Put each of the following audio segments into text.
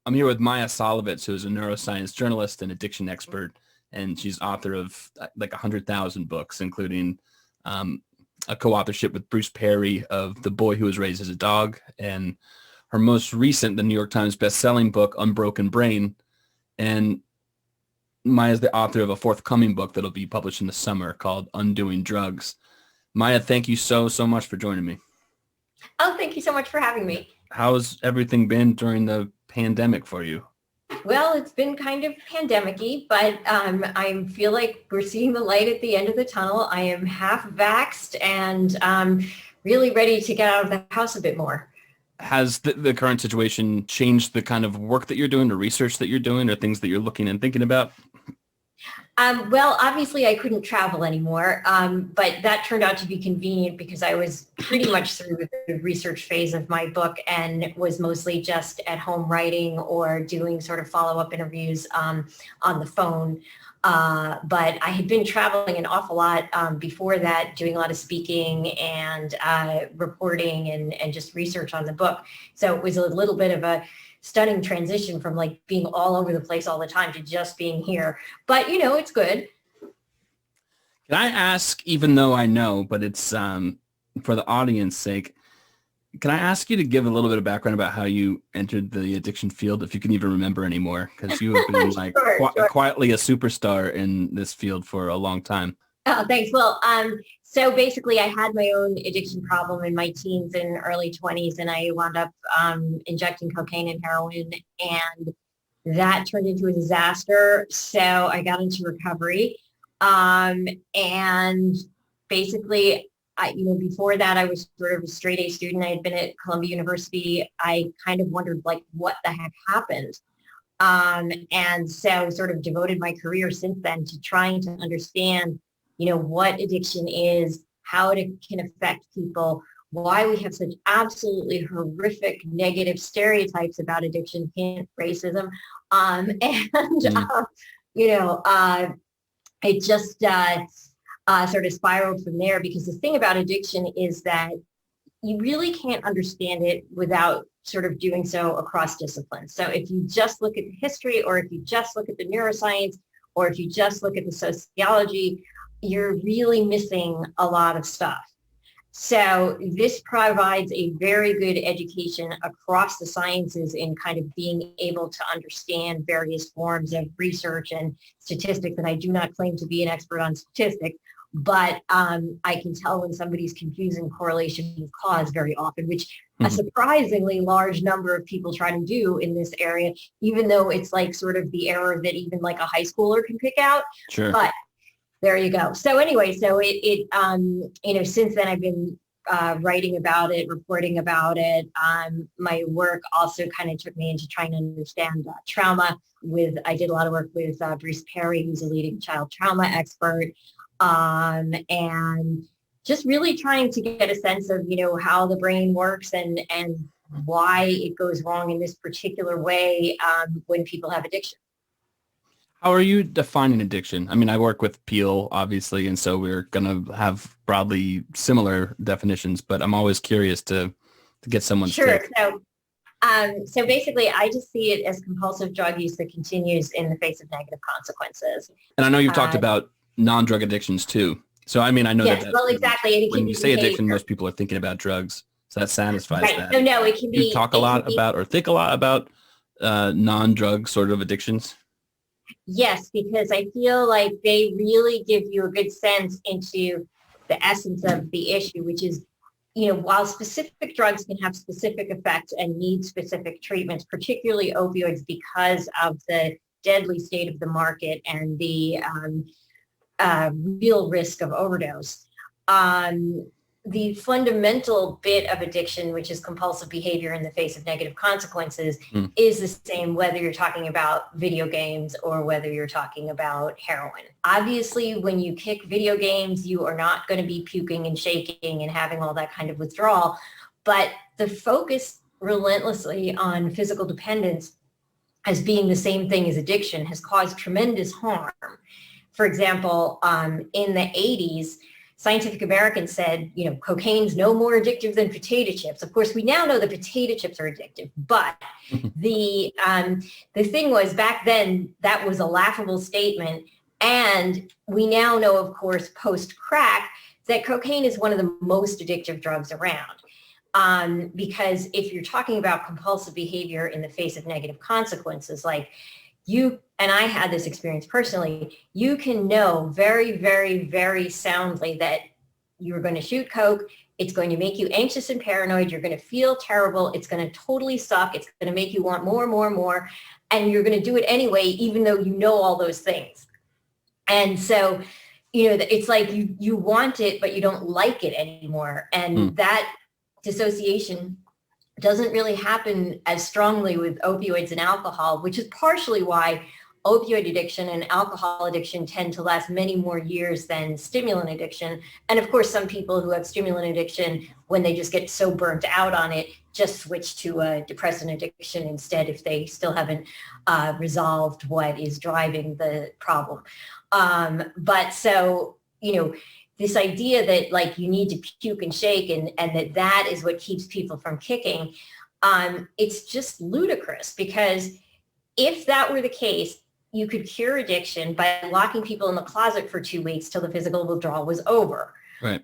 I'm here with Maia Szalavitz, who is a neuroscience journalist and addiction expert, and she's author of like 100,000 books, including a co-authorship with Bruce Perry of The Boy Who Was Raised as a Dog, and her most recent, the New York Times best-selling book, Unbroken Brain. And Maia is the author of a forthcoming book that'll be published in the summer called Undoing Drugs. Maia, thank you so much for joining me. Oh, thank you so much for having me. How's everything been during the pandemic for you? Well, it's been kind of pandemic-y, but I feel like we're seeing the light at the end of the tunnel. I am half vaxxed and really ready to get out of the house a bit more. Has the current situation changed the kind of work that you're doing or research that you're doing or things that you're looking and thinking about? Well, obviously I couldn't travel anymore, but that turned out to be convenient because I was pretty much through with the research phase of my book and was mostly just at home writing or doing sort of follow-up interviews on the phone. But I had been traveling an awful lot before that, doing a lot of speaking and reporting and just research on the book. So it was a little bit of a stunning transition from like being all over the place all the time to just being here. But, you know, it's good. Can I ask, even though I know, but it's for the audience sake, can I ask you to give a little bit of background about how you entered the addiction field, if you can even remember anymore, because you have been like Sure. quietly a superstar in this field for a long time. Oh, thanks. Well, so basically I had my own addiction problem in my teens and early 20s, and I wound up injecting cocaine and heroin, and that turned into a disaster. So I got into recovery. And basically, before that, I was sort of a straight A student. I had been at Columbia University. I kind of wondered, like, what the heck happened? And so sort of devoted my career since then to trying to understand what addiction is, how it can affect people, why we have such absolutely horrific negative stereotypes about addiction, hint, racism. It just sort of spiraled from there, because the thing about addiction is that you really can't understand it without sort of doing so across disciplines. So if you just look at the history, or if you just look at the neuroscience, or if you just look at the sociology, you're really missing a lot of stuff. So this provides a very good education across the sciences in kind of being able to understand various forms of research and statistics. And I do not claim to be an expert on statistics, but I can tell when somebody's confusing correlation with cause very often, which a surprisingly large number of people try to do in this area, even though it's like sort of the error that even like a high schooler can pick out. Sure. But there you go. So anyway, so since then I've been writing about it, reporting about it. My work also kind of took me into trying to understand trauma. I did a lot of work with Bruce Perry, who's a leading child trauma expert, and just really trying to get a sense of how the brain works and why it goes wrong in this particular way when people have addiction. How are you defining addiction? I mean, I work with Peel, obviously, and so we're going to have broadly similar definitions, but I'm always curious to get someone's Sure. take. So basically, I just see it as compulsive drug use that continues in the face of negative consequences. And I know you've talked about non-drug addictions too. So, I mean, I know yes, that well, exactly. And when you say addiction, most people are thinking about drugs. So that satisfies right. that. No, it can be. You talk a lot about or think a lot about non-drug sort of addictions. Yes, because I feel like they really give you a good sense into the essence of the issue, which is, while specific drugs can have specific effects and need specific treatments, particularly opioids, because of the deadly state of the market and the real risk of overdose. The fundamental bit of addiction, which is compulsive behavior in the face of negative consequences, is the same whether you're talking about video games or whether you're talking about heroin. Obviously, when you kick video games, you are not going to be puking and shaking and having all that kind of withdrawal. But the focus relentlessly on physical dependence as being the same thing as addiction has caused tremendous harm. For example, in the 80s, Scientific American said, cocaine's no more addictive than potato chips. Of course, we now know that potato chips are addictive, but the thing was, back then that was a laughable statement. And we now know, of course, post-crack, that cocaine is one of the most addictive drugs around. Because if you're talking about compulsive behavior in the face of negative consequences, like you and I had this experience personally, you can know very, very, very soundly that you're going to shoot coke. It's going to make you anxious and paranoid. You're going to feel terrible. It's going to totally suck. It's going to make you want more, more, more. And you're going to do it anyway, even though you know all those things. And so, it's like you want it, but you don't like it anymore. And that dissociation doesn't really happen as strongly with opioids and alcohol, which is partially why opioid addiction and alcohol addiction tend to last many more years than stimulant addiction. And of course, some people who have stimulant addiction, when they just get so burnt out on it, just switch to a depressant addiction instead if they still haven't resolved what is driving the problem. But so, this idea that like you need to puke and shake and that is what keeps people from kicking, it's just ludicrous, because if that were the case, you could cure addiction by locking people in the closet for 2 weeks till the physical withdrawal was over. Right.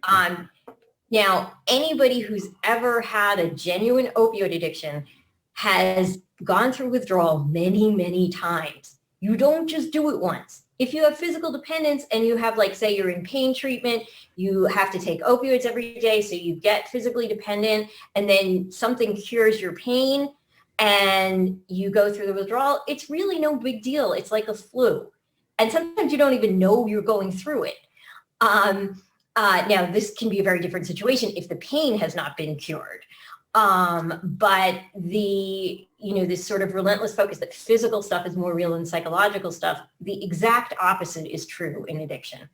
Now, anybody who's ever had a genuine opioid addiction has gone through withdrawal many, many times. You don't just do it once. If you have physical dependence and you have, like, say you're in pain treatment, you have to take opioids every day, so you get physically dependent, and then something cures your pain and you go through the withdrawal, it's really no big deal. It's like a flu. And sometimes you don't even know you're going through it. Now, this can be a very different situation if the pain has not been cured. But this sort of relentless focus that physical stuff is more real than psychological stuff, the exact opposite is true in addiction.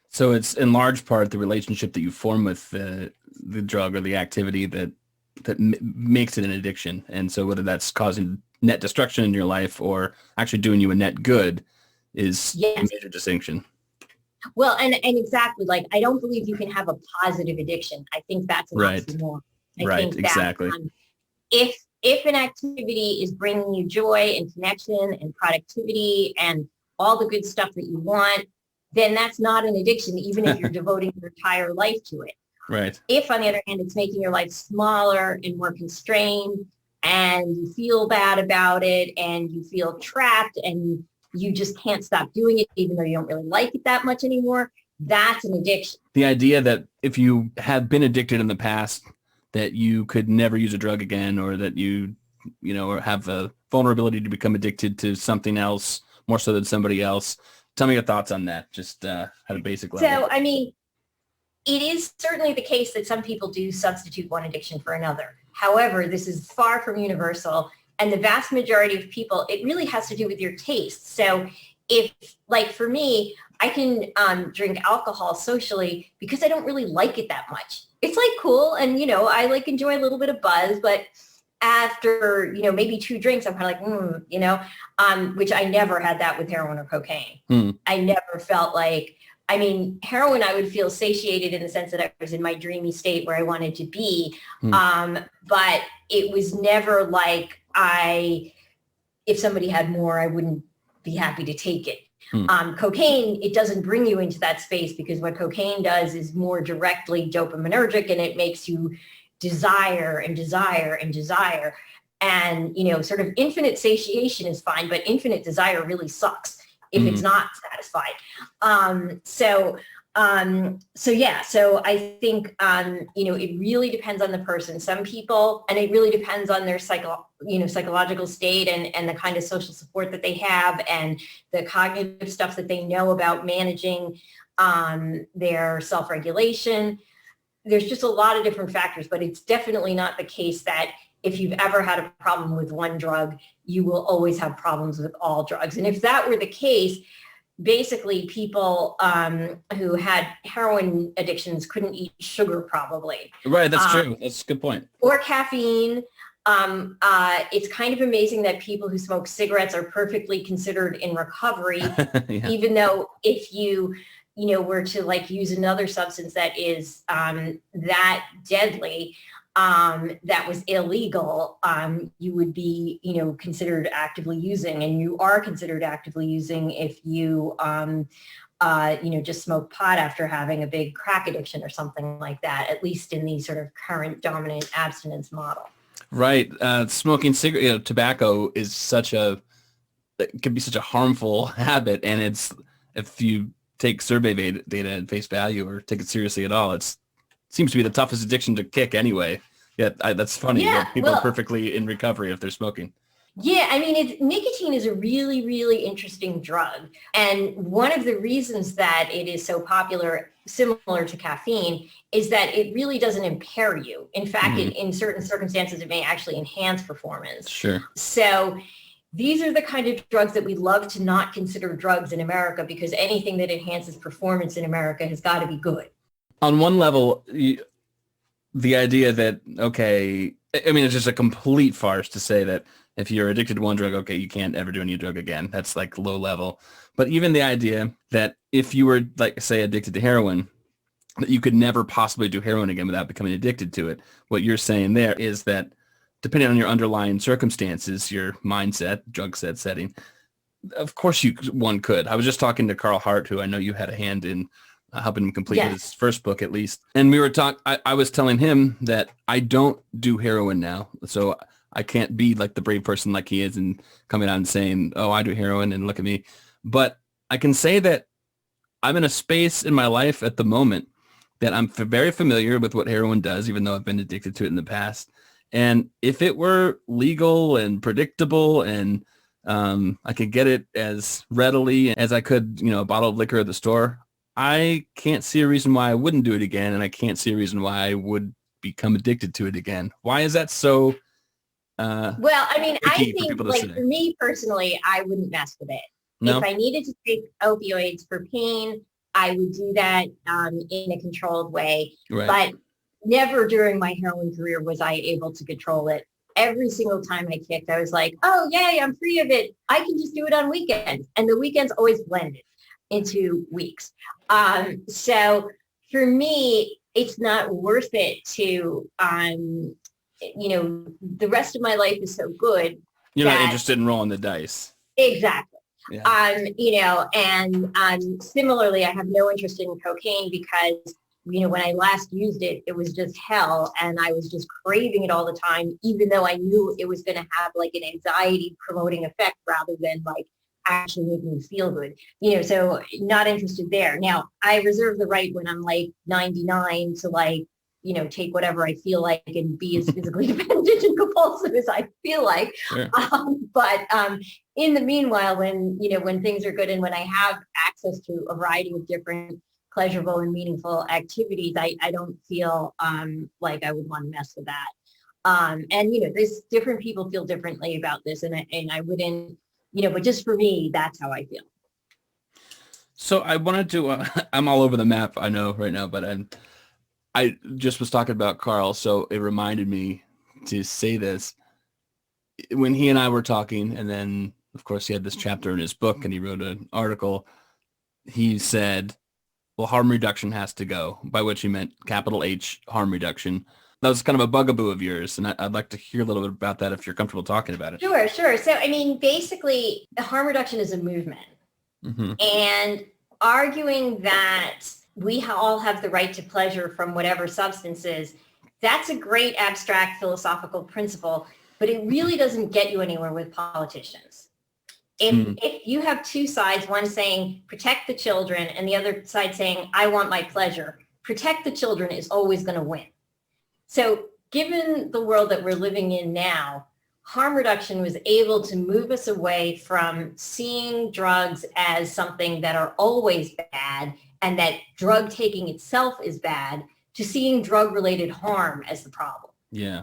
So it's in large part the relationship that you form with the drug or the activity that makes it an addiction. And so whether that's causing net destruction in your life or actually doing you a net good is a major distinction. Well, and exactly, like, I don't believe you can have a positive addiction. I think that's an oxymoron. I think that, exactly. If an activity is bringing you joy and connection and productivity and all the good stuff that you want, then that's not an addiction, even if you're devoting your entire life to it. Right. If, on the other hand, it's making your life smaller and more constrained and you feel bad about it and you feel trapped and you just can't stop doing it, even though you don't really like it that much anymore, that's an addiction. The idea that if you have been addicted in the past, that you could never use a drug again, or that you or have a vulnerability to become addicted to something else more so than somebody else. Tell me your thoughts on that, just at a basic level. So, I mean, it is certainly the case that some people do substitute one addiction for another. However, this is far from universal. And the vast majority of people, it really has to do with your taste. So if, like, for me, I can drink alcohol socially because I don't really like it that much. It's like cool. And, I like enjoy a little bit of buzz, but after, maybe 2 drinks, I'm kind of like, which I never had that with heroin or cocaine. I never felt like, heroin, I would feel satiated in the sense that I was in my dreamy state where I wanted to be. But it was never like if somebody had more, I wouldn't be happy to take it. Cocaine, it doesn't bring you into that space because what cocaine does is more directly dopaminergic, and it makes you desire and desire and desire. And, sort of infinite satiation is fine, but infinite desire really sucks if it's not satisfied. So I think, it really depends on the person. Some people, and it really depends on their psychological state and the kind of social support that they have and the cognitive stuff that they know about managing their self-regulation. There's just a lot of different factors, but it's definitely not the case that if you've ever had a problem with one drug, you will always have problems with all drugs. And if that were the case, basically people who had heroin addictions couldn't eat sugar probably. Right, that's true. That's a good point. Or caffeine. It's kind of amazing that people who smoke cigarettes are perfectly considered in recovery, even though if you were to like use another substance that is that deadly, that was illegal, you would be, considered actively using, and you are considered actively using if you, just smoke pot after having a big crack addiction or something like that, at least in the sort of current dominant abstinence model. Right. Smoking cigarette, tobacco it can be such a harmful habit. And if you take survey data at face value or take it seriously at all, it seems to be the toughest addiction to kick anyway. Yeah, that's funny. Yeah, People are perfectly in recovery if they're smoking. Yeah, I mean, nicotine is a really, really interesting drug. And one of the reasons that it is so popular, similar to caffeine, is that it really doesn't impair you. In fact, in certain circumstances, it may actually enhance performance. Sure. So these are the kind of drugs that we love to not consider drugs in America, because anything that enhances performance in America has got to be good. On one level, the idea that, okay, I mean, it's just a complete farce to say that if you're addicted to one drug, okay, you can't ever do any drug again. That's like low level. But even the idea that if you were, like, say, addicted to heroin, that you could never possibly do heroin again without becoming addicted to it. What you're saying there is that depending on your underlying circumstances, your mindset, drug setting, of course one could. I was just talking to Carl Hart, who I know you had a hand in helping him complete his first book, at least. And we were I was telling him that I don't do heroin now. So I can't be like the brave person like he is and coming out and saying, oh, I do heroin and look at me. But I can say that I'm in a space in my life at the moment that I'm very familiar with what heroin does, even though I've been addicted to it in the past. And if it were legal and predictable and I could get it as readily as I could, a bottle of liquor at the store, I can't see a reason why I wouldn't do it again. And I can't see a reason why I would become addicted to it again. Why is that so? Well, I mean, I think, like, for me personally, I wouldn't mess with it. No? If I needed to take opioids for pain, I would do that in a controlled way. Right. But never during my heroin career was I able to control it. Every single time I kicked, I was like, oh, yay, I'm free of it. I can just do it on weekends. And the weekends always blended into weeks. So for me, it's not worth it to the rest of my life is so good. You're not interested in rolling the dice. Exactly. Yeah. And similarly, I have no interest in cocaine because, when I last used it, it was just hell. And I was just craving it all the time, even though I knew it was going to have like an anxiety promoting effect rather than like actually making me feel good, so not interested there. Now, I reserve the right when I'm like 99 to like, take whatever I feel like and be as physically dependent and compulsive as I feel like. Sure. But in the meanwhile, when things are good and when I have access to a variety of different pleasurable and meaningful activities, I don't feel like I would want to mess with that. And, there's different people feel differently about this, and I wouldn't, but just for me, that's how I feel. So I wanted to, I'm all over the map, I know right now, but I just was talking about Carl, so it reminded me to say this. When he and I were talking, and then, of course, he had this chapter in his book, and he wrote an article, he said, well, harm reduction has to go, by which he meant capital H, harm reduction. That was kind of a bugaboo of yours, and I'd like to hear a little bit about that if you're comfortable talking about it. Sure. So, I mean, basically, harm reduction is a movement. Mm-hmm. And arguing that we all have the right to pleasure from whatever substances, that's a great abstract philosophical principle, but it really doesn't get you anywhere with politicians. If you have two sides, one saying protect the children and the other side saying I want my pleasure, protect the children is always going to win. So given the world that we're living in now, harm reduction was able to move us away from seeing drugs as something that are always bad and that drug taking itself is bad, to seeing drug-related harm as the problem. Yeah.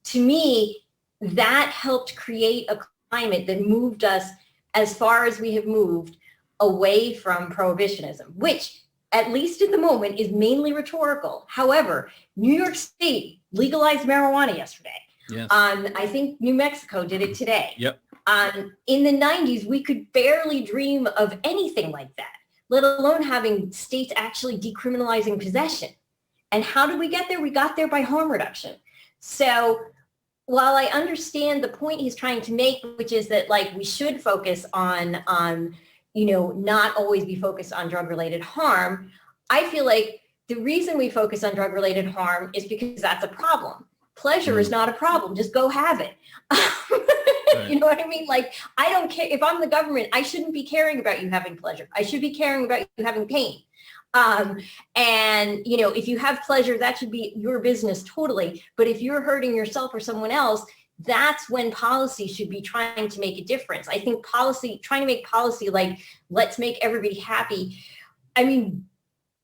To me, that helped create a climate that moved us as far as we have moved away from prohibitionism, which, at least at the moment, is mainly rhetorical. However, New York State legalized marijuana yesterday. Yes. I think New Mexico did it today. Yep. In the 90s, we could barely dream of anything like that. let alone having states actually decriminalizing possession. And how did we get there? We got there by harm reduction. So while I understand the point he's trying to make, which is that like we should focus on not always be focused on drug-related harm, I feel like the reason we focus on drug-related harm is because that's a problem. Pleasure is not a problem. Just go have it. Right. You know what I mean? Like, I don't care. If I'm the government, I shouldn't be caring about you having pleasure. I should be caring about you having pain. And, if you have pleasure, that should be your business totally. But if you're hurting yourself or someone else, that's when policy should be trying to make a difference. I think trying to make policy like, let's make everybody happy. I mean,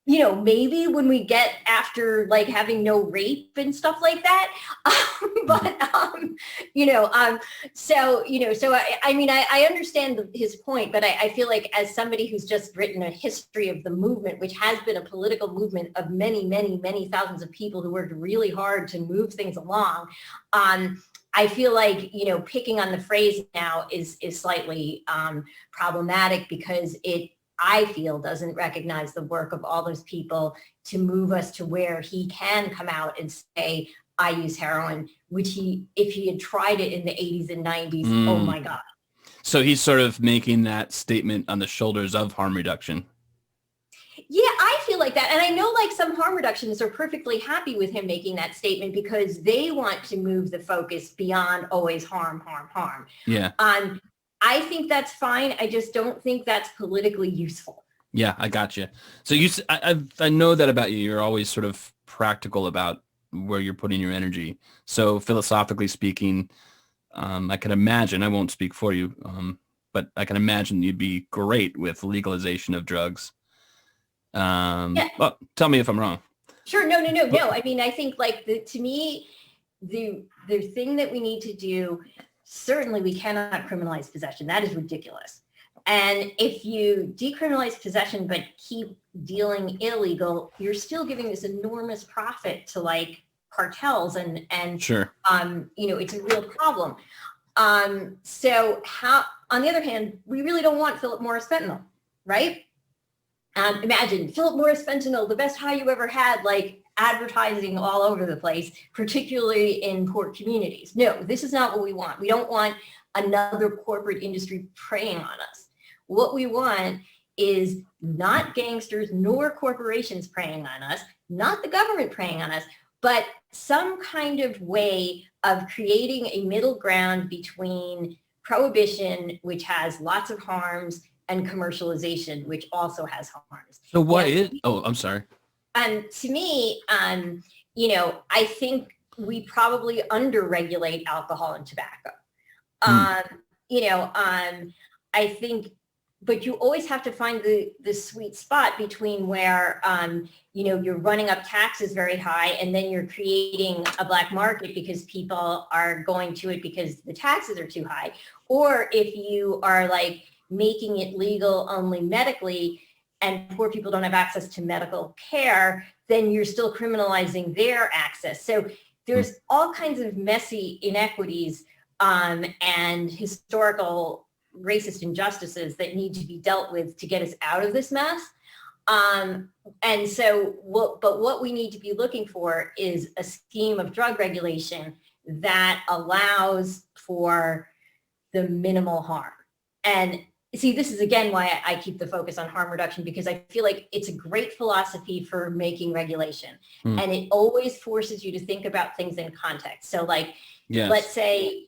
maybe when we get after like having no rape and stuff like that. I understand his point, but I feel like as somebody who's just written a history of the movement, which has been a political movement of many, many, many thousands of people who worked really hard to move things along. I feel like, picking on the phrase now is slightly problematic because I feel doesn't recognize the work of all those people to move us to where he can come out and say, I use heroin, which if he had tried it in the 80s and 90s, oh my God. So he's sort of making that statement on the shoulders of harm reduction. Yeah, I feel like that. And I know like some harm reductionists are perfectly happy with him making that statement because they want to move the focus beyond always harm. Yeah. I think that's fine. I just don't think that's politically useful. Yeah, I got you. So I know that about you. You're always sort of practical about where you're putting your energy. So philosophically speaking, I can imagine, I won't speak for you, but I can imagine you'd be great with legalization of drugs. Yeah. Well, tell me if I'm wrong. Sure. No. I mean, I think like to me, the thing that we need to do, certainly we cannot criminalize possession. That is ridiculous. And if you decriminalize possession but keep dealing illegal, you're still giving this enormous profit to like cartels and sure. It's a real problem. So how, on the other hand, we really don't want Philip Morris fentanyl, right? Imagine Philip Morris fentanyl, the best high you ever had, like advertising all over the place, particularly in poor communities. No, this is not what we want. We don't want another corporate industry preying on us. What we want is not gangsters nor corporations preying on us, not the government preying on us, but some kind of way of creating a middle ground between prohibition, which has lots of harms, and commercialization, which also has harms. So what is, I'm sorry. To me, I think we probably under-regulate alcohol and tobacco. I think, but you always have to find the sweet spot between where, you're running up taxes very high and then you're creating a black market because people are going to it because the taxes are too high. Or if you are like making it legal only medically and poor people don't have access to medical care, then you're still criminalizing their access. So there's all kinds of messy inequities and historical racist injustices that need to be dealt with to get us out of this mess. What we need to be looking for is a scheme of drug regulation that allows for the minimal harm. And see, this is again why I keep the focus on harm reduction, because I feel like it's a great philosophy for making regulation. And it always forces you to think about things in context. So like, let's say,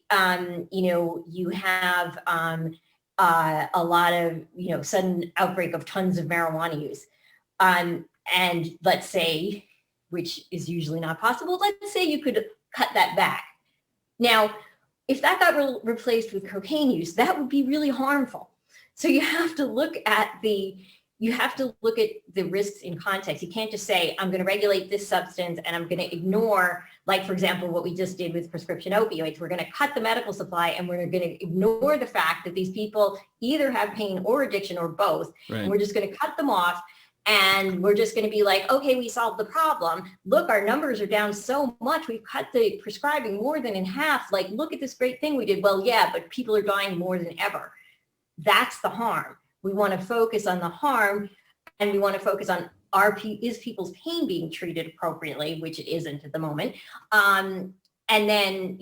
you have a lot of, sudden outbreak of tons of marijuana use. And let's say, which is usually not possible, let's say you could cut that back. Now, if that got replaced with cocaine use, that would be really harmful. So you have to look at the risks in context. You can't just say, I'm going to regulate this substance and I'm going to ignore, like, for example, what we just did with prescription opioids. We're going to cut the medical supply and we're going to ignore the fact that these people either have pain or addiction or both. Right. And we're just going to cut them off. And we're just going to be like, okay, we solved the problem. Look, our numbers are down so much. We've cut the prescribing more than in half. Like, look at this great thing we did. Well, yeah, but people are dying more than ever. That's the harm. We want to focus on the harm and we want to focus on is people's pain being treated appropriately, which it isn't at the moment. And then,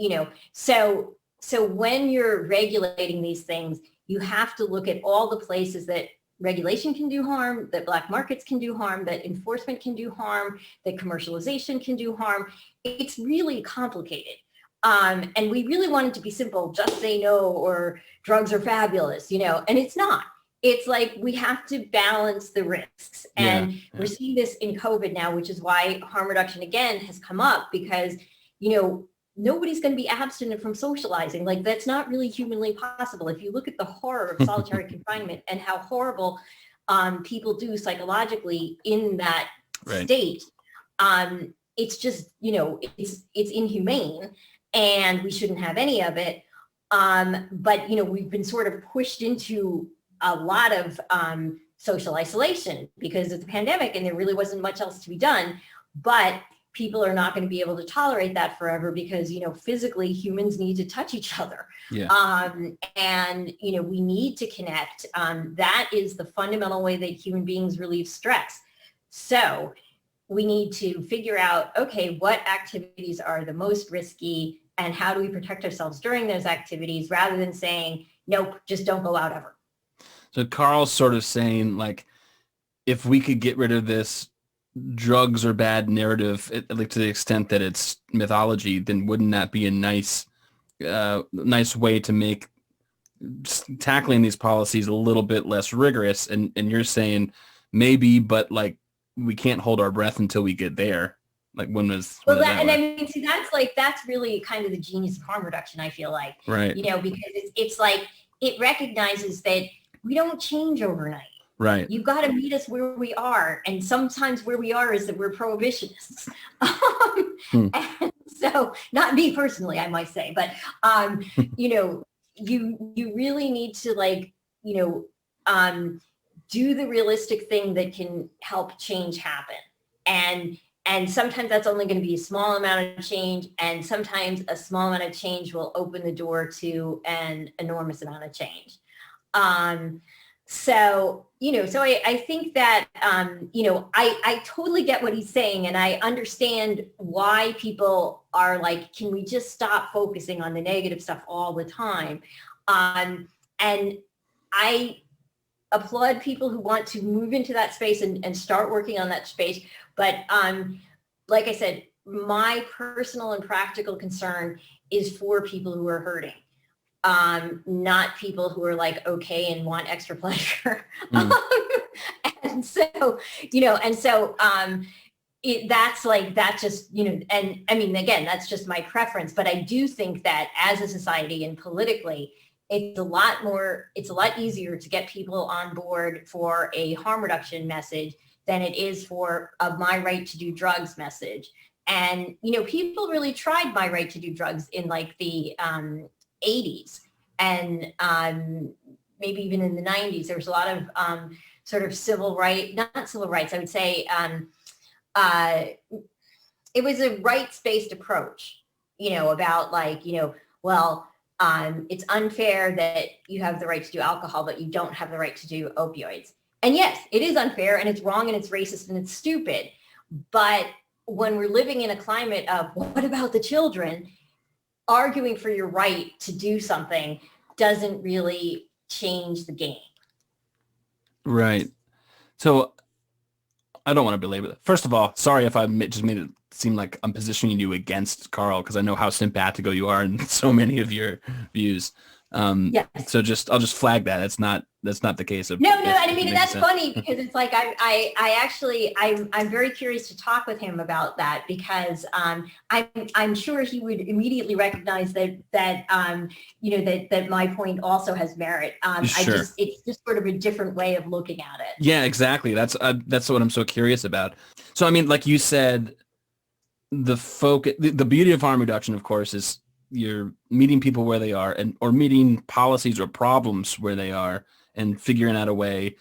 so when you're regulating these things, you have to look at all the places that regulation can do harm, that black markets can do harm, that enforcement can do harm, that commercialization can do harm. It's really complicated. And we really want it to be simple, just say no, or drugs are fabulous, and it's not. It's like we have to balance the risks. And we're seeing this in COVID now, which is why harm reduction again has come up, because, nobody's going to be abstinent from socializing. Like, that's not really humanly possible. If you look at the horror of solitary confinement and how horrible people do psychologically in that state, it's just, it's inhumane, and we shouldn't have any of it. But, we've been sort of pushed into a lot of social isolation because of the pandemic, and there really wasn't much else to be done. But people are not going to be able to tolerate that forever because, physically humans need to touch each other. And, we need to connect. That is the fundamental way that human beings relieve stress. So we need to figure out, okay, what activities are the most risky and how do we protect ourselves during those activities, rather than saying, nope, just don't go out ever. So Carl's sort of saying, like, if we could get rid of this drugs are bad narrative, at least to the extent that it's mythology, then wouldn't that be a nice way to make tackling these policies a little bit less rigorous? And you're saying maybe, but like, we can't hold our breath until we get there. Like, that's really kind of the genius of harm reduction, I feel like. Right. Because it's like, it recognizes that we don't change overnight. Right. You've got to meet us where we are. And sometimes where we are is that we're prohibitionists. And so, not me personally, I might say, but, you really need to do the realistic thing that can help change happen. And sometimes that's only going to be a small amount of change. And sometimes a small amount of change will open the door to an enormous amount of change. So I think that, I totally get what he's saying, and I understand why people are like, can we just stop focusing on the negative stuff all the time? And I applaud people who want to move into that space and start working on that space. But like I said, my personal and practical concern is for people who are hurting. Not people who are like, okay, and want extra pleasure. And so, that's just, and I mean, again, that's just my preference, but I do think that as a society and politically, it's a lot easier to get people on board for a harm reduction message than it is for a my right to do drugs message. And, people really tried my right to do drugs in like the 80s and maybe even in the 90s. There was a lot of sort of not civil rights, I would say it was a rights-based approach, about like, it's unfair that you have the right to do alcohol, but you don't have the right to do opioids. And yes, it is unfair and it's wrong and it's racist and it's stupid. But when we're living in a climate of what about the children, arguing for your right to do something doesn't really change the game. Right. So I don't want to belabor it. First of all, sorry if I just made it seem like I'm positioning you against Carl, because I know how simpatico you are in so many of your views. Yes. So I'll just flag that. That's not the case. No, I mean, that's funny because it's like, I'm very curious to talk with him about that, because I'm sure he would immediately recognize that my point also has merit. Sure. It's just sort of a different way of looking at it. Yeah, exactly. That's what I'm so curious about. So, I mean, like you said, the beauty of harm reduction, of course, is you're meeting people where they are, or meeting policies or problems where they are, and figuring out a way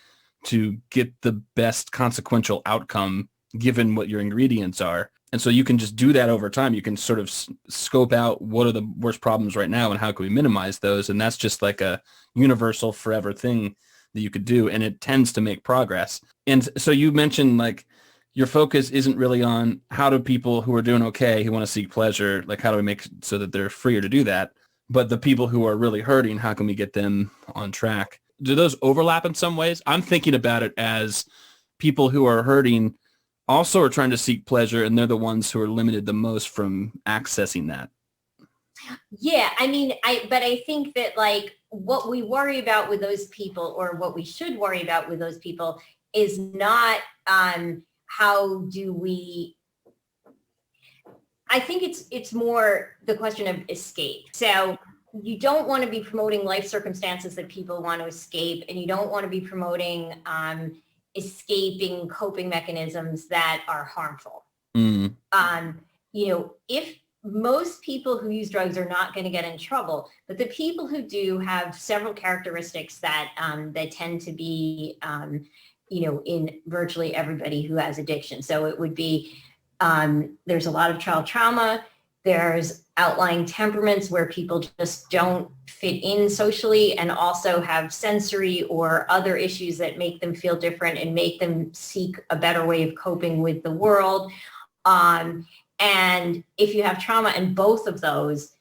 to get the best consequential outcome given what your ingredients are. And so you can just do that over time. You can sort of scope out what are the worst problems right now and how can we minimize those. And that's just like a universal forever thing that you could do, and it tends to make progress. And so you mentioned like your focus isn't really on how do people who are doing okay, who want to seek pleasure, like how do we make so that they're freer to do that? But the people who are really hurting, how can we get them on track? Do those overlap in some ways? I'm thinking about it as people who are hurting also are trying to seek pleasure, and they're the ones who are limited the most from accessing that. Yeah, I mean, but I think that like what we worry about with those people, or what we should worry about with those people, is not how do we, I think it's more the question of escape. So you don't want to be promoting life circumstances that people want to escape, and you don't want to be promoting escaping coping mechanisms that are harmful. Mm. If most people who use drugs are not going to get in trouble, but the people who do have several characteristics that that tend to be, in virtually everybody who has addiction. So it would be, there's a lot of child trauma. There's outlying temperaments where people just don't fit in socially, and also have sensory or other issues that make them feel different and make them seek a better way of coping with the world. And if you have trauma in both of those,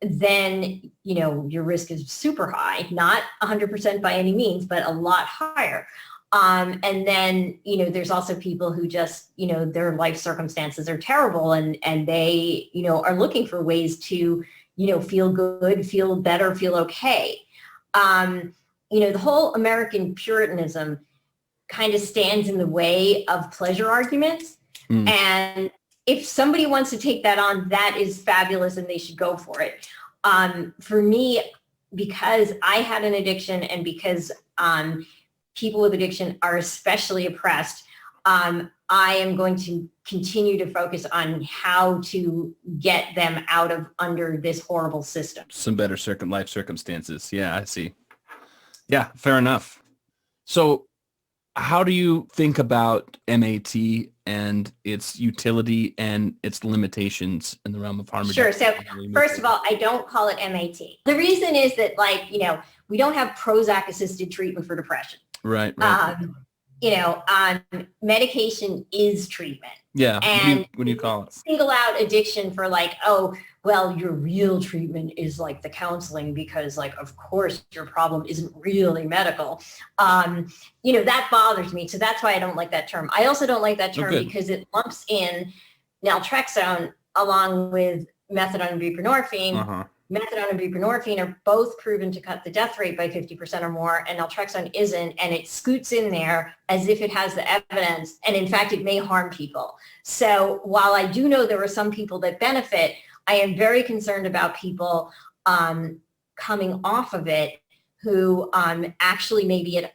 then, your risk is super high, not 100% by any means, but a lot higher. And then, there's also people who just, their life circumstances are terrible, and they, are looking for ways to, feel good, feel better, feel okay. The whole American Puritanism kind of stands in the way of pleasure arguments. Mm. And if somebody wants to take that on, that is fabulous, and they should go for it. For me, because I had an addiction, and because people with addiction are especially oppressed, I am going to continue to focus on how to get them out of under this horrible system. Some better life circumstances. Yeah, I see. Yeah, fair enough. So how do you think about MAT and its utility and its limitations in the realm of harm reduction? Sure. So first of all, I don't call it MAT. The reason is that, we don't have Prozac-assisted treatment for depression. Right. Medication is treatment. Yeah. And what do you call it? Single out addiction for your real treatment is like the counseling, because of course your problem isn't really medical. That bothers me. So that's why I don't like that term. I also don't like that term because it lumps in naltrexone along with methadone and buprenorphine. Uh-huh. Methadone and buprenorphine are both proven to cut the death rate by 50% or more, and naltrexone isn't, and it scoots in there as if it has the evidence, and in fact, it may harm people. So while I do know there are some people that benefit, I am very concerned about people coming off of it who actually may be at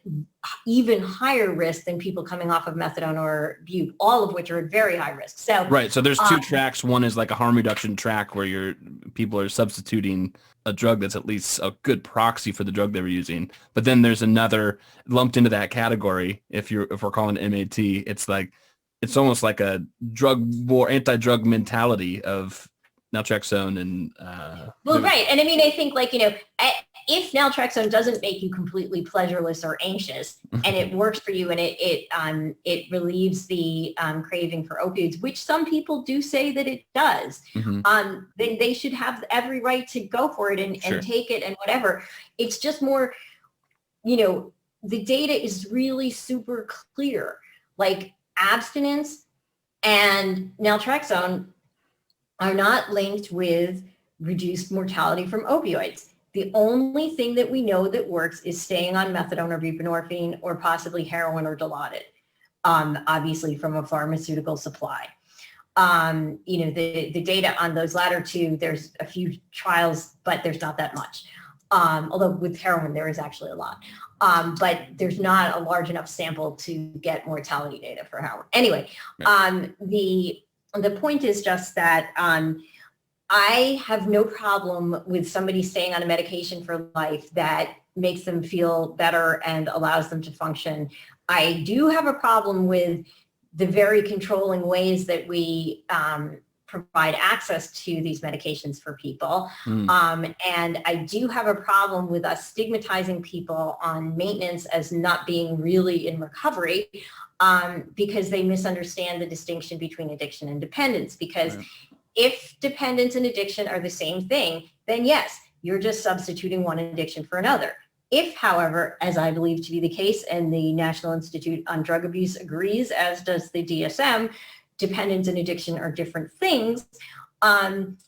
even higher risk than people coming off of methadone or bupe, all of which are at very high risk. So right. So there's two tracks. One is like a harm reduction track where people are substituting a drug that's at least a good proxy for the drug they were using. But then there's another lumped into that category. If we're calling it MAT, it's almost like a more anti-drug mentality of naltrexone and right. And I mean, I think if naltrexone doesn't make you completely pleasureless or anxious, and it works for you, and it relieves the craving for opioids, which some people do say that it does, then they should have every right to go for it and take it and whatever. It's just more, the data is really super clear. Like abstinence and naltrexone are not linked with reduced mortality from opioids. The only thing that we know that works is staying on methadone or buprenorphine or possibly heroin or Dilaudid, obviously from a pharmaceutical supply. The data on those latter two, there's a few trials, but there's not that much. Although with heroin, there is actually a lot. But there's not a large enough sample to get mortality data for heroin. Anyway, the point is just that I have no problem with somebody staying on a medication for life that makes them feel better and allows them to function. I do have a problem with the very controlling ways that we provide access to these medications for people. Mm. And I do have a problem with us stigmatizing people on maintenance as not being really in recovery, because they misunderstand the distinction between addiction and dependence. Because Right. if dependence and addiction are the same thing, then yes, you're just substituting one addiction for another. If, however, as I believe to be the case, and the National Institute on Drug Abuse agrees, as does the DSM, dependence and addiction are different things,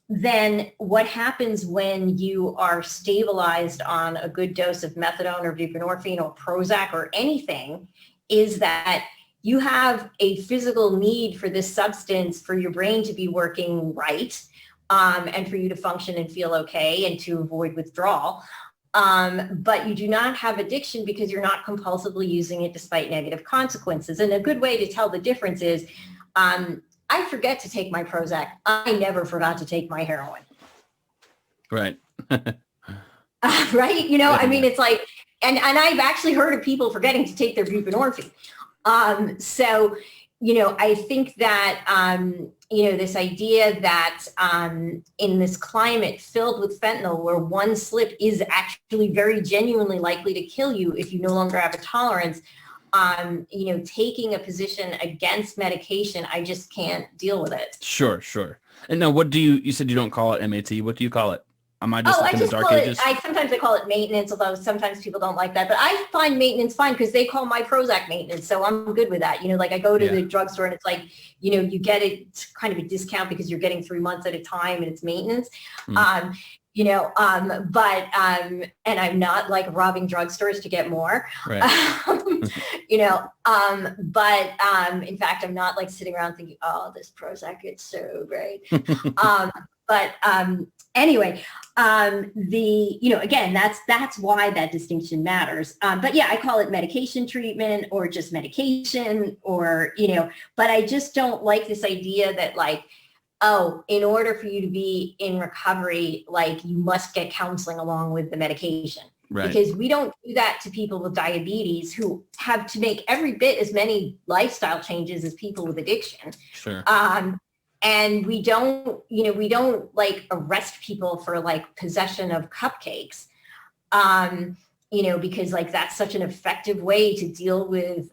then what happens when you are stabilized on a good dose of methadone or buprenorphine or Prozac or anything is that you have a physical need for this substance for your brain to be working right, and for you to function and feel okay and to avoid withdrawal. But you do not have addiction because you're not compulsively using it despite negative consequences. And a good way to tell the difference is, I forget to take my Prozac. I never forgot to take my heroin. Right. Right? You know, Yeah, I mean, yeah. it's like, and I've actually heard of people forgetting to take their buprenorphine. So, you know, I think that, you know, this idea that in this climate filled with fentanyl, where one slip is actually very genuinely likely to kill you if you no longer have a tolerance, you know, taking a position against medication, I just can't deal with it. Sure, sure. And now what do you said you don't call it MAT. What do you call it? Am I just Oh, like I in the just dark call it, ages? sometimes I call it maintenance, although sometimes people don't like that. But I find maintenance fine because they call my Prozac maintenance. So I'm good with that. You know, like I go to Yeah. the drugstore and it's like, you know, you get it, it's kind of a discount because you're getting 3 months at a time and it's maintenance. Mm. You know, and I'm not like robbing drugstores to get more. Right. You know, in fact, I'm not like sitting around thinking, oh, this Prozac, it's so great. But anyway, you know, again, that's why that distinction matters. But yeah, I call it medication treatment or just medication, or, you know, but I just don't like this idea that like, oh, in order for you to be in recovery, like you must get counseling along with the medication. Right. Because we don't do that to people with diabetes who have to make every bit as many lifestyle changes as people with addiction. Sure. And we don't, you know, we don't like arrest people for like possession of cupcakes, you know, because like that's such an effective way to deal with,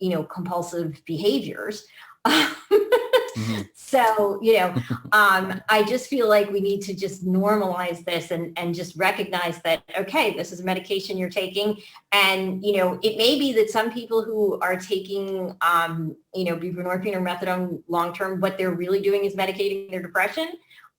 you know, compulsive behaviors. Mm-hmm. So, you know, I just feel like we need to just normalize this and just recognize that, okay, this is a medication you're taking. And, you know, it may be that some people who are taking, you know, buprenorphine or methadone long-term, what they're really doing is medicating their depression.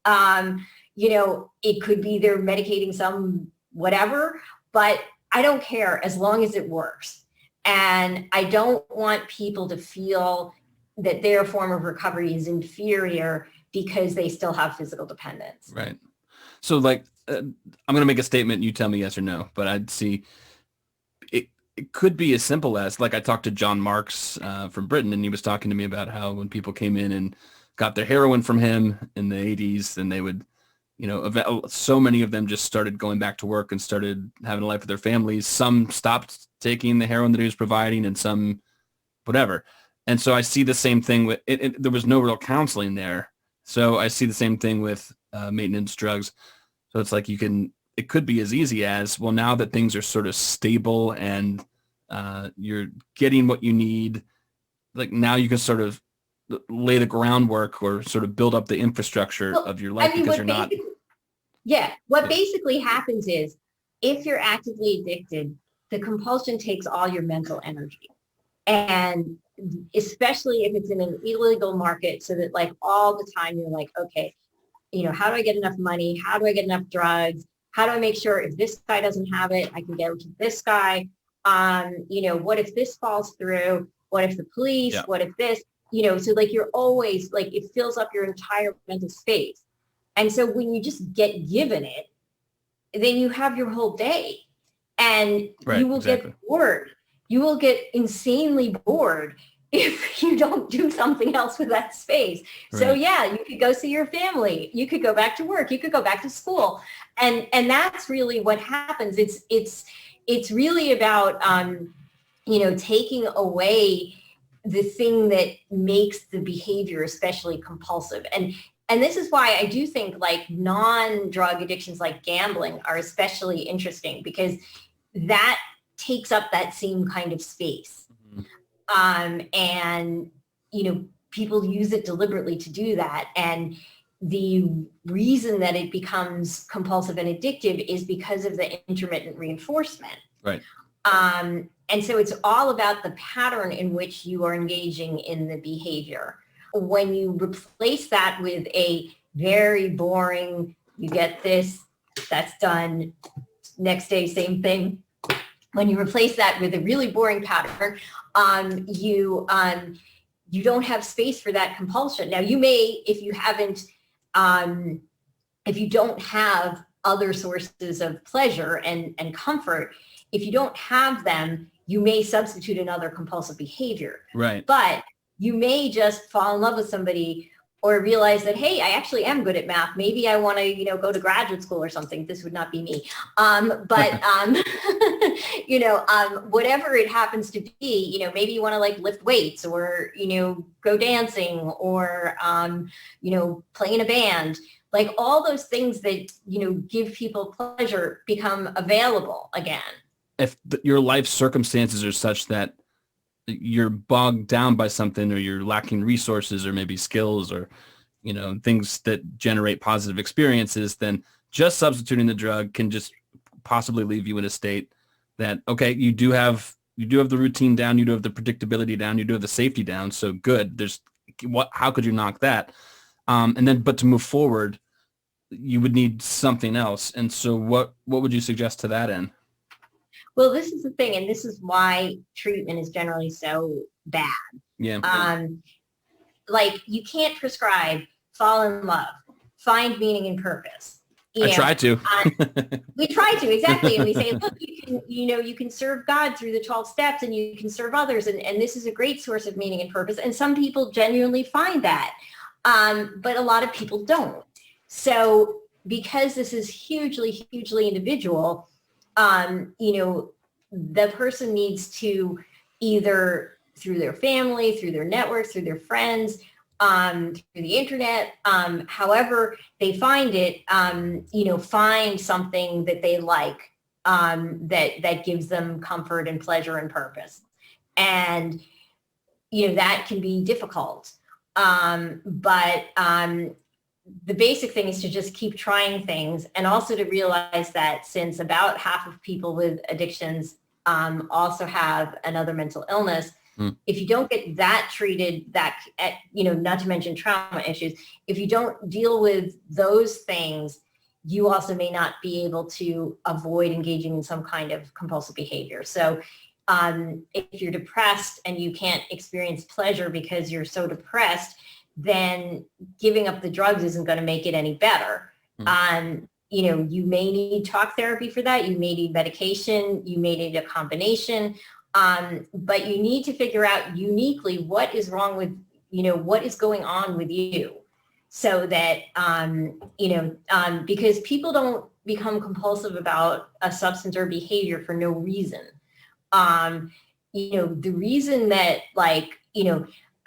You know, it could be they're medicating some whatever, but I don't care as long as it works. And I don't want people to feel that their form of recovery is inferior because they still have physical dependence. Right. So like, I'm going to make a statement. You tell me yes or no, but I'd see it could be as simple as, like, I talked to John Marks from Britain, and he was talking to me about how when people came in and got their heroin from him in the 80s, then they would, you know, so many of them just started going back to work and started having a life with their families. Some stopped taking the heroin that he was providing, and some whatever. And so I see the same thing with it. There was no real counseling there. So I see the same thing with maintenance drugs. So it's like it could be as easy as, well, now that things are sort of stable and you're getting what you need, like now you can sort of lay the groundwork or sort of build up the infrastructure of your life, because you're not. Yeah. What basically happens is, if you're actively addicted, the compulsion takes all your mental energy. And especially if it's in an illegal market, so that like all the time you're like, okay, you know, how do I get enough money? How do I get enough drugs? How do I make sure if this guy doesn't have it, I can get it to this guy? You know, what if this falls through? What if the police? Yeah. What if this? You know, so like you're always like, it fills up your entire mental space. And so when you just get given it, then you have your whole day, and you will get bored. You will get insanely bored if you don't do something else with that space. Right. So yeah, you could go see your family. You could go back to work. You could go back to school. And that's really what happens. It's really about, you know, taking away the thing that makes the behavior especially compulsive. And this is why I do think like non-drug addictions like gambling are especially interesting, because that takes up that same kind of space. And, people use it deliberately to do that. And the reason that it becomes compulsive and addictive is because of the intermittent reinforcement. Right. And so it's all about the pattern in which you are engaging in the behavior. When you replace that with a very boring, you get this, that's done, next day, same thing. When you replace that with a really boring pattern, you don't have space for that compulsion. Now you may, if you don't have other sources of pleasure and comfort, if you don't have them, you may substitute another compulsive behavior. Right. But you may just fall in love with somebody or realize that, hey, I actually am good at math. Maybe I want to, go to graduate school or something. This would not be me. Whatever it happens to be, maybe you want to like lift weights or, go dancing or, play in a band. Like all those things that, give people pleasure become available again. If your life circumstances are such that you're bogged down by something, or you're lacking resources or maybe skills or, things that generate positive experiences, then just substituting the drug can just possibly leave you in a state that, okay, you do have the routine down, you do have the predictability down, you do have the safety down. So good. How could you knock that? But to move forward, you would need something else. And so what would you suggest to that end? Well, this is the thing, and this is why treatment is generally so bad. Yeah. Like you can't prescribe fall in love, find meaning and purpose. I try to. We try to, exactly. And we say, look, you can serve God through the 12 steps and you can serve others. And this is a great source of meaning and purpose. And some people genuinely find that. But a lot of people don't. So because this is hugely, hugely individual, the person needs to either through their family, through their networks, through their friends, through the internet, however they find it, find something that they like, that gives them comfort and pleasure and purpose. And, that can be difficult. But the basic thing is to just keep trying things, and also to realize that since about half of people with addictions also have another mental illness, if you don't get that treated, not to mention trauma issues, if you don't deal with those things, you also may not be able to avoid engaging in some kind of compulsive behavior. So if you're depressed and you can't experience pleasure because you're so depressed, then giving up the drugs isn't going to make it any better. You may need talk therapy for that. You may need medication. You may need a combination. But you need to figure out uniquely what is wrong with, what is going on with you, so that, because people don't become compulsive about a substance or behavior for no reason. The reason that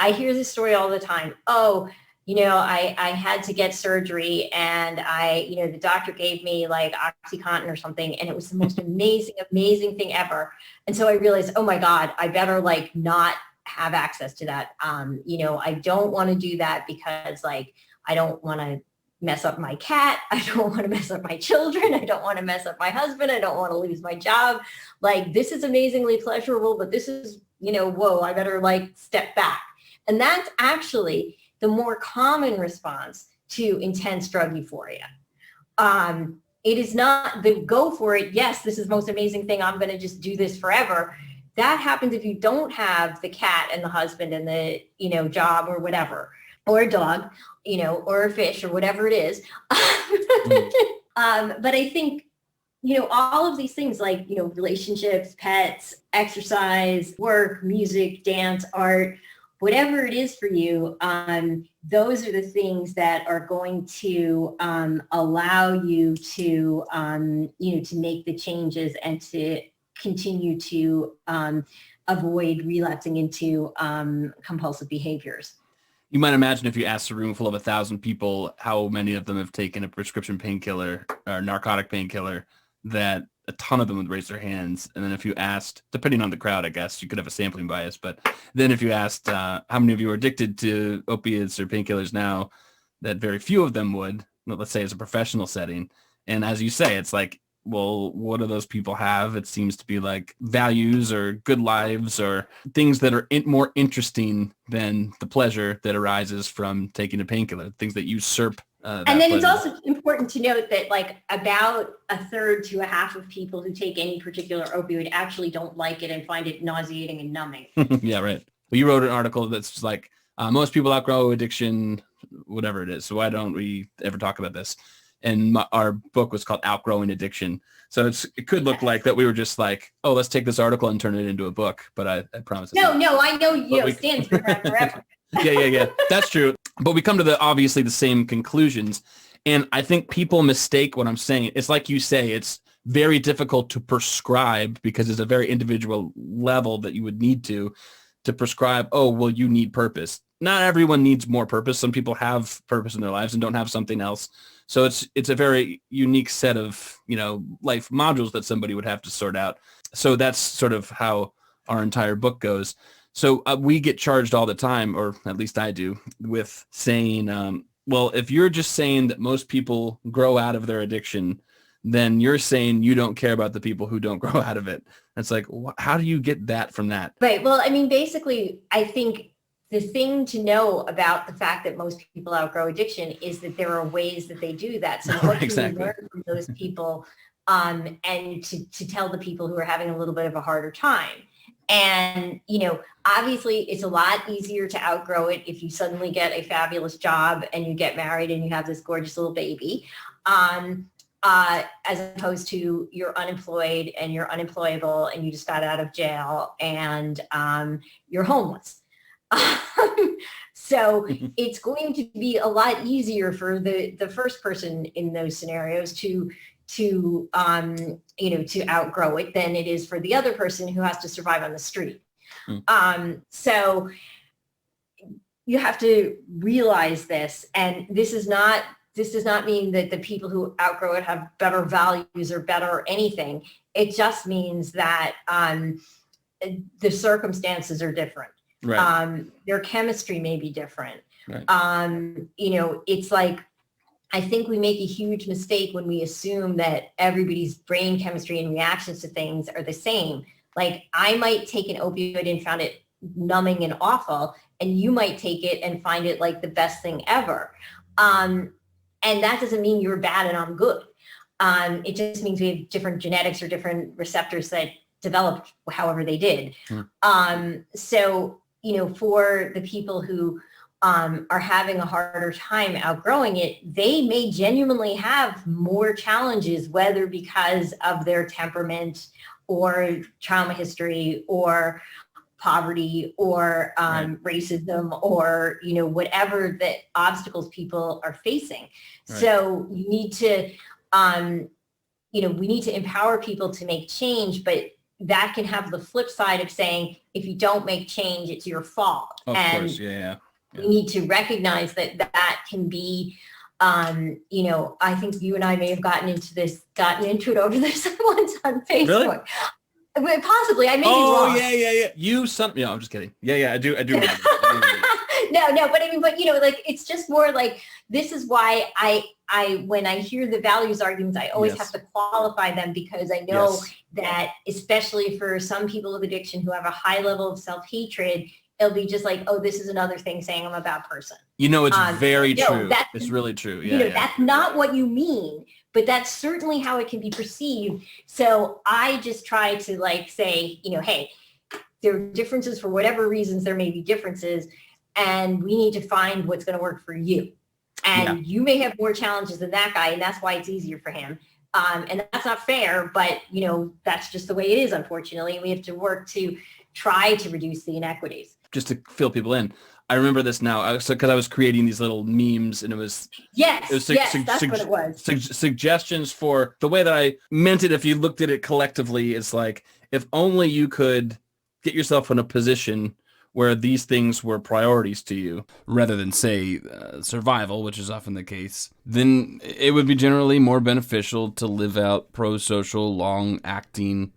I hear this story all the time. Oh, I had to get surgery and the doctor gave me like OxyContin or something, and it was the most amazing thing ever. And so I realized, oh my God, I better not have access to that. I don't want to do that because I don't want to mess up my cat. I don't want to mess up my children. I don't want to mess up my husband. I don't want to lose my job. This is amazingly pleasurable, but this is, whoa, I better step back. And that's actually the more common response to intense drug euphoria. It is not the go for it. Yes, this is the most amazing thing. I'm going to just do this forever. That happens if you don't have the cat and the husband and the, job or whatever, or a dog, or a fish or whatever it is. But I think, all of these things relationships, pets, exercise, work, music, dance, art, whatever it is for you, those are the things that are going to allow you to, to make the changes and to continue to avoid relapsing into compulsive behaviors. You might imagine if you asked a room full of 1,000 people, how many of them have taken a prescription painkiller or narcotic painkiller, that a ton of them would raise their hands. And then if you asked, depending on the crowd, I guess you could have a sampling bias, but then if you asked how many of you are addicted to opiates or painkillers now, that very few of them would, let's say, as a professional setting. And as you say, it's like, well, what do those people have? It seems to be like values or good lives or things that are more interesting than the pleasure that arises from taking a painkiller, things that usurp and then pleasure. It's also important to note that like about a third to a half of people who take any particular opioid actually don't like it and find it nauseating and numbing. Yeah, right. Well, you wrote an article that's like, most people outgrow addiction, whatever it is. So why don't we ever talk about this? And our book was called Outgrowing Addiction. So it could look like that we were just like, oh, let's take this article and turn it into a book. But I promise. No, I know stands for forever. Yeah. That's true. But we come to obviously the same conclusions. And I think people mistake what I'm saying. It's like you say, it's very difficult to prescribe because it's a very individual level that you would need to prescribe, oh, well, you need purpose. Not everyone needs more purpose. Some people have purpose in their lives and don't have something else. So it's a very unique set of, life modules that somebody would have to sort out. So that's sort of how our entire book goes. So we get charged all the time, or at least I do, with saying, well, if you're just saying that most people grow out of their addiction, then you're saying you don't care about the people who don't grow out of it. It's like, how do you get that from that? Right. Well, I mean, basically, I think the thing to know about the fact that most people outgrow addiction is that there are ways that they do that. So what can you learn from those people and to tell the people who are having a little bit of a harder time? And, obviously it's a lot easier to outgrow it if you suddenly get a fabulous job and you get married and you have this gorgeous little baby, as opposed to you're unemployed and you're unemployable and you just got out of jail and you're homeless. So it's going to be a lot easier for the first person in those scenarios to outgrow it than it is for the other person who has to survive on the street. So you have to realize this, and this does not mean that the people who outgrow it have better values or better anything. It just means that the circumstances are different. Right. Their chemistry may be different. Right. It's like, I think we make a huge mistake when we assume that everybody's brain chemistry and reactions to things are the same. Like I might take an opioid and found it numbing and awful, and you might take it and find it like the best thing ever. And that doesn't mean you're bad and I'm good. It just means we have different genetics or different receptors that developed however they did. So, for the people who are having a harder time outgrowing it, they may genuinely have more challenges, whether because of their temperament or trauma history or poverty or racism or, whatever the obstacles people are facing. Right. So you need to, we need to empower people to make change, but that can have the flip side of saying, if you don't make change, it's your fault. Of course, yeah. We need to recognize that can be, I think you and I may have gotten into it over this once on Facebook. Really? Possibly, I may be wrong. Oh, yeah. I'm just kidding. Yeah, I do. No, but I mean, it's just more like, this is why I when I hear the values arguments, I always have to qualify them, because I know that especially for some people with addiction who have a high level of self-hatred, it'll be just like, oh, this is another thing saying I'm a bad person. It's very true. It's really true. Yeah, that's not what you mean, but that's certainly how it can be perceived. So I just try to say, hey, there are differences for whatever reasons there may be differences, and we need to find what's going to work for you. And you may have more challenges than that guy, and that's why it's easier for him. And that's not fair, but that's just the way it is, unfortunately. And we have to work to try to reduce the inequities. Just to fill people in, I remember this now. Because I was creating these little memes, and it was yes, that's what it was. Suggestions for the way that I meant it. If you looked at it collectively, it's like, if only you could get yourself in a position where these things were priorities to you, rather than, say, survival, which is often the case, then it would be generally more beneficial to live out pro-social, long-acting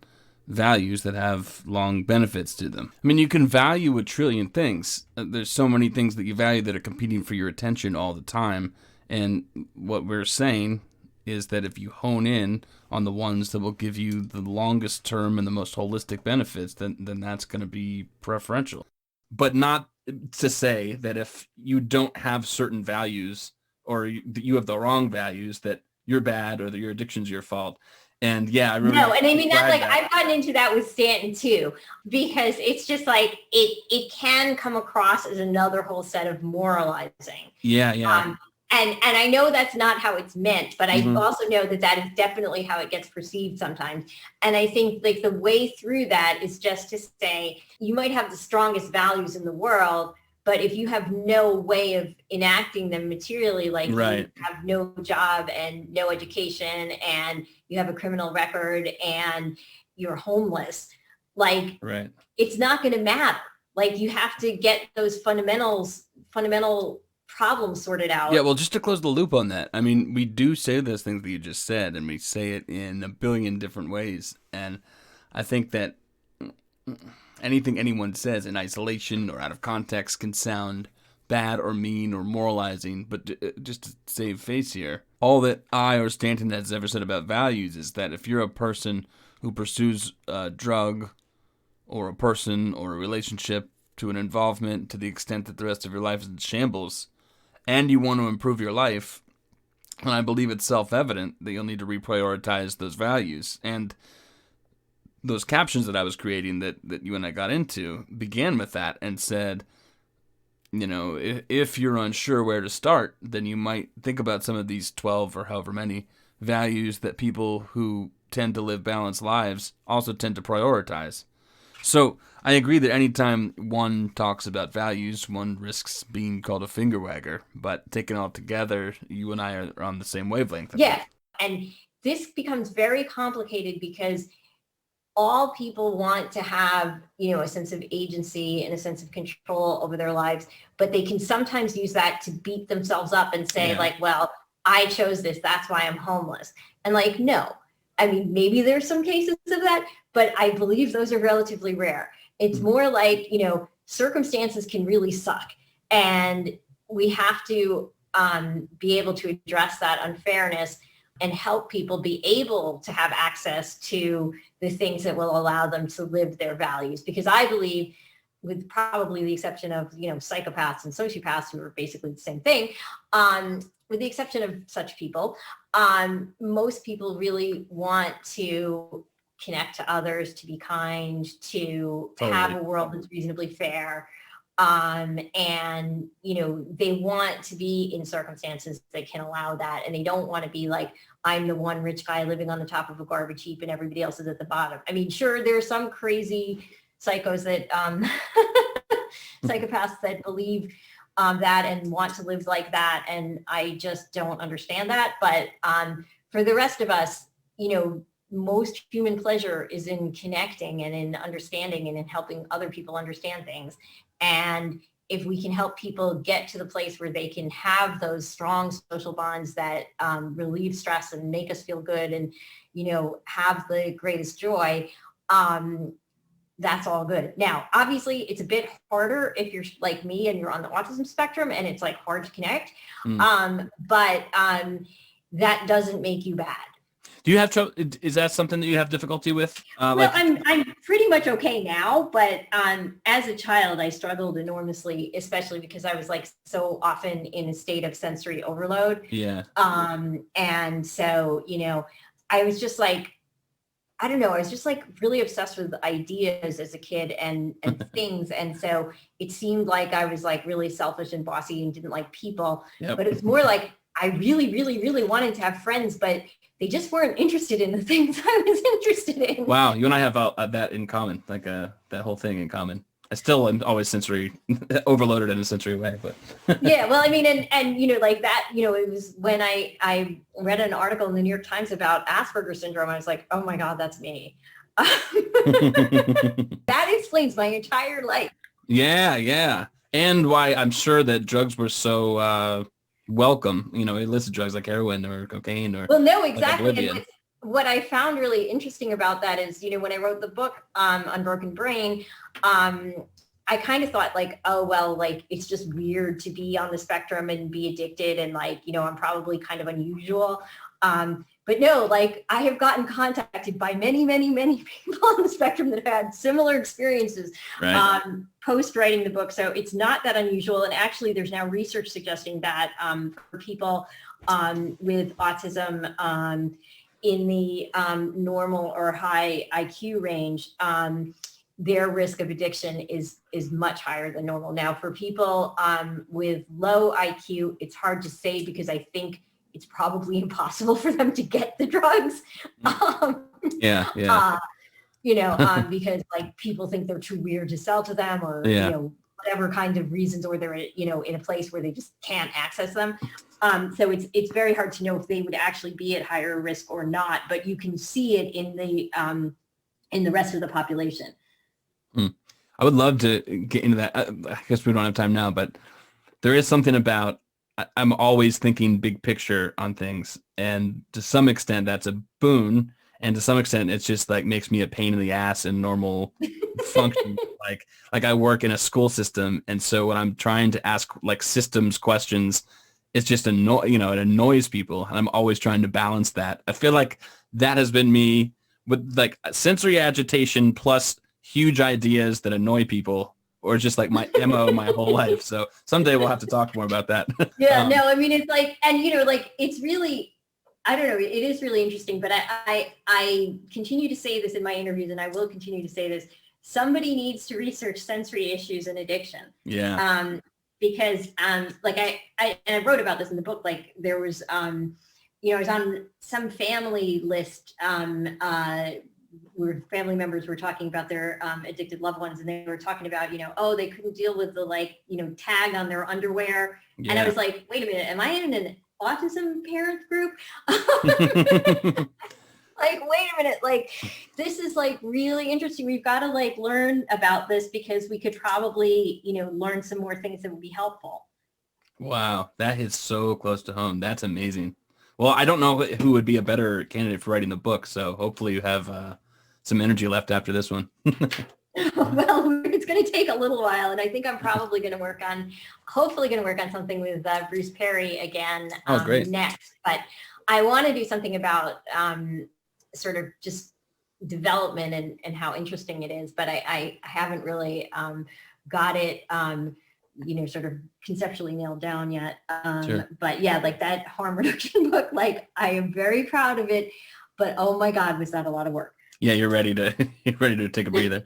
values that have long benefits to them. I mean, you can value a trillion things. There's so many things that you value that are competing for your attention all the time. And what we're saying is that if you hone in on the ones that will give you the longest term and the most holistic benefits, then that's going to be preferential. But not to say that if you don't have certain values, or you have the wrong values, that you're bad or that your addiction's your fault. And yeah, I remember. No, and I mean, that's like, I've gotten into that with Stanton too, because it's just like, it can come across as another whole set of moralizing. Yeah. And I know that's not how it's meant, but I also know that is definitely how it gets perceived sometimes. And I think like the way through that is just to say, you might have the strongest values in the world, but if you have no way of enacting them materially, like right. You have no job and no education and you have a criminal record and you're homeless, like right. It's not going to matter. Like you have to get those fundamental problems sorted out. Yeah, well, just to close the loop on that, I mean, we do say those things that you just said, and we say it in a billion different ways. And I think that anything anyone says in isolation or out of context can sound bad or mean or moralizing, but just to save face here, all that I or Stanton has ever said about values is that if you're a person who pursues a drug or a person or a relationship to an involvement to the extent that the rest of your life is in shambles, and you want to improve your life, and I believe it's self-evident that you'll need to reprioritize those values. And those captions that I was creating that you and I got into began with that and said, you know, if you're unsure where to start, then you might think about some of these 12 or however many values that people who tend to live balanced lives also tend to prioritize. So I agree that anytime one talks about values, one risks being called a finger wagger. But taken all together, you and I are on the same wavelength. Yeah. And this becomes very complicated because all people want to have, you know, a sense of agency and a sense of control over their lives, but they can sometimes use that to beat themselves up and say like, well, I chose this, that's why I'm homeless. And like, no, I mean, maybe there's some cases of that, but I believe those are relatively rare. It's more like, you know, circumstances can really suck. And we have to be able to address that unfairness and help people be able to have access to the things that will allow them to live their values. Because I believe, with probably the exception of, you know, psychopaths and sociopaths who are basically the same thing, with the exception of such people, most people really want to connect to others, to be kind, to have a world that's reasonably fair. And, you know, they want to be in circumstances that can allow that. And they don't want to be like, I'm the one rich guy living on the top of a garbage heap and everybody else is at the bottom. I mean, sure, there are some crazy psychos that, psychopaths that believe that and want to live like that. And I just don't understand that. But for the rest of us, you know, most human pleasure is in connecting and in understanding and in helping other people understand things. And if we can help people get to the place where they can have those strong social bonds that relieve stress and make us feel good and, you know, have the greatest joy, that's all good. Now, obviously, it's a bit harder if you're like me and you're on the autism spectrum and it's like hard to connect. But that doesn't make you bad. Do you have trouble? Is that something that you have difficulty with? Well, I'm pretty much okay now, but as a child, I struggled enormously, especially because I was like so often in a state of sensory overload. Yeah. And so, you know, I was just like, I don't know, I was just like really obsessed with ideas as a kid and things. And so it seemed like I was like really selfish and bossy and didn't like people, but it was more like I really, really, really wanted to have friends, but they just weren't interested in the things I was interested in. Wow, you and I have that in common, like that whole thing in common. I still am always sensory overloaded in a sensory way, but Yeah, well, I mean, and like that, it was when I read an article in the New York Times about Asperger's syndrome. I was like, oh my God, that's me. That explains my entire life. Yeah. And why I'm sure that drugs were so welcome, illicit drugs like heroin or cocaine or well, no, like exactly. oblivion. And what I found really interesting about that is, when I wrote the book, Unbroken Brain, I kind of thought like, oh, well, like, it's just weird to be on the spectrum and be addicted. And like, I'm probably kind of unusual. But no, like, I have gotten contacted by many, many, many people on the spectrum that have had similar experiences post writing the book. So it's not that unusual. And actually, there's now research suggesting that for people with autism in the normal or high IQ range, their risk of addiction is much higher than normal. Now, for people with low IQ, it's hard to say because I think it's probably impossible for them to get the drugs. Because like people think they're too weird to sell to them or, whatever kind of reasons, or they're, in a place where they just can't access them. So it's very hard to know if they would actually be at higher risk or not, but you can see it in the rest of the population. I would love to get into that. I guess we don't have time now, but there is something about, I'm always thinking big picture on things. And to some extent that's a boon. And to some extent it's just like makes me a pain in the ass in normal function. Like I work in a school system. And so when I'm trying to ask like systems questions, it's just it annoys people. And I'm always trying to balance that. I feel like that has been me with like sensory agitation plus huge ideas that annoy people, or just like my MO my whole life. So someday we'll have to talk more about that. Yeah, no, I mean, it's like, and like, it's really, I don't know, it is really interesting, but I continue to say this in my interviews, and I will continue to say this. Somebody needs to research sensory issues and addiction. Yeah. Because like I wrote about this in the book, like there was, I was on some family list where family members were talking about their addicted loved ones, and they were talking about, they couldn't deal with the tag on their underwear. Yeah. And I was like, wait a minute, am I in an autism parent group? Like, wait a minute, like, this is like really interesting. We've got to like learn about this because we could probably, learn some more things that would be helpful. Wow. That is so close to home. That's amazing. Well, I don't know who would be a better candidate for writing the book. So hopefully you have some energy left after this one. Well, it's going to take a little while, and I think I'm probably going to hopefully going to work on something with Bruce Perry again next. But I want to do something about sort of just development and how interesting it is. But I haven't really got it, sort of conceptually nailed down yet. Sure. But yeah, like that harm reduction book, like I am very proud of it. But oh my God, was that a lot of work? Yeah, you're ready to take a breather.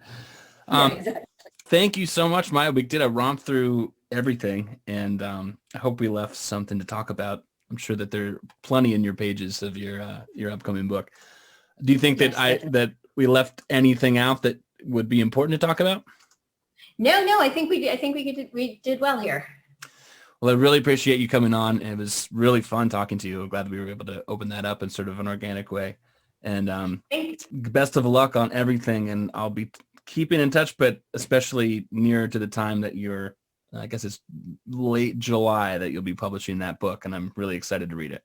Yeah, exactly. Thank you so much, Maia. We did a romp through everything, and I hope we left something to talk about. I'm sure that there are plenty in your pages of your upcoming book. Do you think that we left anything out that would be important to talk about? No, I think we did. I think we did well here. Well, I really appreciate you coming on. It was really fun talking to you. I'm glad we were able to open that up in sort of an organic way. And best of luck on everything. And I'll be keeping in touch, but especially nearer to the time that I guess it's late July that you'll be publishing that book. And I'm really excited to read it.